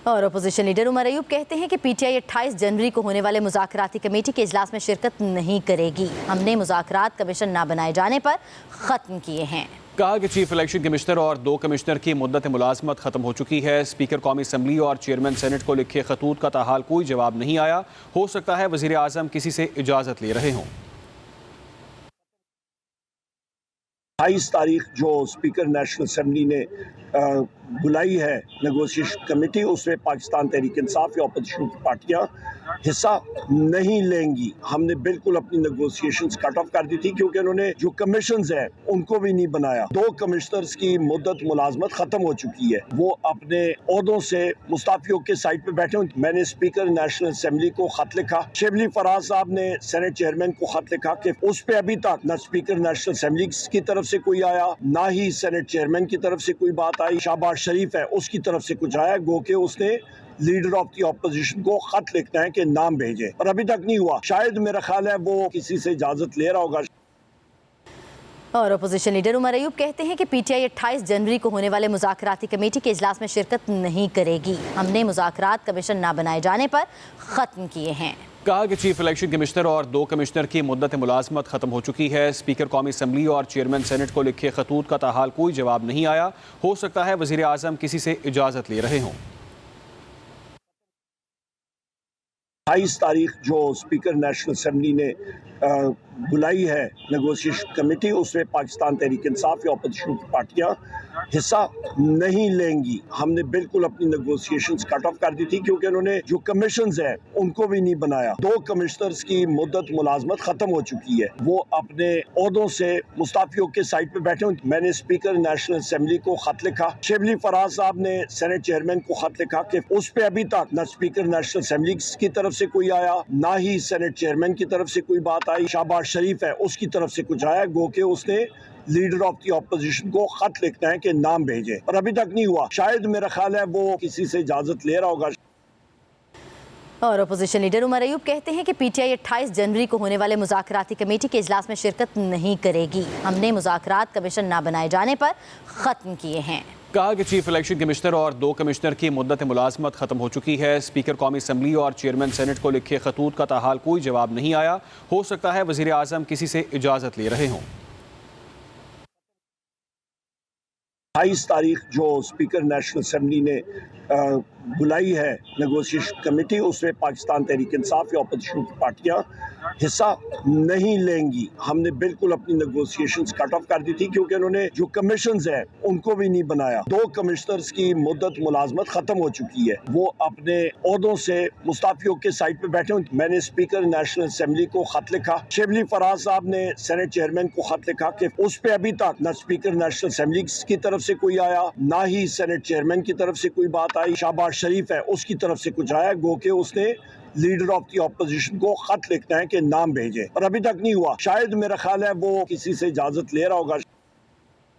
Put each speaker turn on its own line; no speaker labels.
اور opposition leader Omar Ayub کہتے ہیں کہ پی ٹی آئی 28 جنوری کو ہونے والے مذاکراتی کمیٹی کے اجلاس میں شرکت نہیں کرے گی۔ ہم نے مذاکرات کمیشن نہ بنائے جانے پر ختم کیے ہیں۔
کہا کہ چیف الیکشن کمشنر اور 2 کمشنر کی مدت ملازمت ختم ہو چکی ہے۔ اسپیکر قومی اسمبلی اور چیئرمین سینٹ کو لکھے خطوط کا تاحال کوئی جواب نہیں آیا۔ ہو سکتا ہے وزیر اعظم کسی سے اجازت لے رہے ہوں۔
28 تاریخ جو اسپیکر نیشنل اسمبلی نے بلائی ہے نیگوسیشن کمیٹی، اس میں پاکستان تحریک انصاف یا اپوزیشن کی پارٹیاں حصہ نہیں لیں گی۔ ہم نے بالکل اپنی نیگوسیشنز کٹ آف کر دی تھی کیونکہ انہوں نے جو کمیشنز ہیں ان کو بھی نہیں بنایا۔ 2 کمشنرز کی مدت ملازمت ختم ہو چکی ہے، وہ اپنے عہدوں سے مستعفی کے سائٹ پہ بیٹھے ہیں۔ میں نے اسپیکر نیشنل اسمبلی کو خط لکھا، شبلی فراز صاحب نے سینٹ چیئرمین کو خط لکھا کہ اس پہ ابھی تک نہ اسپیکر نیشنل اسمبلی کی طرف سے کوئی آیا، نہ ہی سینٹ چیئرمین کی طرف سے کوئی بات آئی۔ شہباز شریف ہے اس کی طرف سے کچھ آیا، گو کہ اس نے لیڈر آف دی اپوزیشن کو خط لکھنا ہے کہ نام بھیجے، اور ابھی تک نہیں ہوا۔ شاید میرا خیال ہے وہ کسی سے اجازت لے رہا ہوگا۔
اور اپوزیشن لیڈر عمر ایوب کہتے ہیں کہ پی ٹی آئی 28 جنوری کو ہونے والے مذاکراتی کمیٹی کے اجلاس میں شرکت نہیں کرے گی۔ ہم نے مذاکرات کمیشن نہ بنائے جانے پر ختم کیے ہیں۔
کہا کہ چیف الیکشن کمشنر اور 2 کمشنر کی مدت ملازمت ختم ہو چکی ہے۔ اسپیکر قومی اسمبلی اور چیئرمین سینٹ کو لکھے خطوط کا تاحال کوئی جواب نہیں آیا۔ ہو سکتا ہے وزیر اعظم کسی سے اجازت لے رہے ہوں۔
28 تاریخ جو اسپیکر نیشنل اسمبلی نے بلائی ہے نیگوسیشن کمیٹی، اس میں پاکستان تحریک انصاف یا اپوزیشن کی پارٹیاں حصہ نہیں لیں گی۔ ہم نے بالکل اپنی نیگوسیشنز کٹ آف کر دی تھی کیونکہ انہوں نے جو کمیشنز ہیں ان کو بھی نہیں بنایا۔ 2 کمشنرز کی مدت ملازمت ختم ہو چکی ہے، وہ اپنے عہدوں سے مستعفی کے سائٹ پہ بیٹھے ہیں۔ میں نے اسپیکر نیشنل اسمبلی کو خط لکھا، شبلی فراز صاحب نے سینٹ چیئرمین کو خط لکھا کہ اس پہ ابھی تک نہ اسپیکر نیشنل اسمبلی کی طرف سے کوئی آیا، نہ ہی سینٹ چیئرمین کی طرف سے کوئی بات آئی۔ شہباز شریف ہے اس کی طرف سے کچھ آیا، گو کہ اس نے لیڈر آف دی اپوزیشن کو خط لکھنا ہے کہ نام بھیجے، اور ابھی تک نہیں ہوا۔ شاید میرا خیال ہے وہ کسی سے اجازت لے رہا ہوگا۔
اور اپوزیشن لیڈر عمر ایوب کہتے ہیں کہ پی ٹی آئی 28 جنوری کو ہونے والے مذاکراتی کمیٹی کے اجلاس میں شرکت نہیں کرے گی۔ ہم نے مذاکرات کمیشن نہ بنائے جانے پر ختم کیے ہیں۔
کہا کہ چیف الیکشن کمشنر اور 2 کمشنر کی مدت ملازمت ختم ہو چکی ہے۔ اسپیکر قومی اسمبلی اور چیئرمین سینٹ کو لکھے خطوط کا تاحال کوئی جواب نہیں آیا۔ ہو سکتا ہے وزیر اعظم کسی سے اجازت لے رہے ہوں۔
28 تاریخ جو اسپیکر نیشنل اسمبلی نے بلائی ہے نیگوسیشن کمیٹی، اس میں پاکستان تحریک انصاف یا اپوزیشن کی پارٹیاں حصہ نہیں لیں گی۔ ہم نے بالکل اپنی نیگوسیشنز کٹ آف کر دی تھی کیونکہ انہوں نے جو کمیشنز ہیں ان کو بھی نہیں banaaya۔ 2 کمشنرز کی مدت ملازمت ختم ہو چکی ہے، وہ اپنے عہدوں سے مستعفی کے سائٹ پہ بیٹھے ہیں۔ میں نے اسپیکر نیشنل اسمبلی کو خط لکھا، شبلی فراز صاحب نے سینٹ چیئرمین کو خط لکھا کہ اس پہ ابھی تک نہ اسپیکر نیشنل اسمبلی کی طرف سے کوئی آیا، نہ ہی سینٹ چیئرمین کی طرف سے کوئی بات آئی۔ شہباز شریف ہے اس کی طرف سے کچھ آیا، گو کہ اس نے لیڈر آف دی اپوزیشن کو خط لکھنا ہے کہ نام بھیجے، اور ابھی تک نہیں ہوا۔ شاید میرا خیال ہے وہ کسی سے اجازت لے رہا ہوگا۔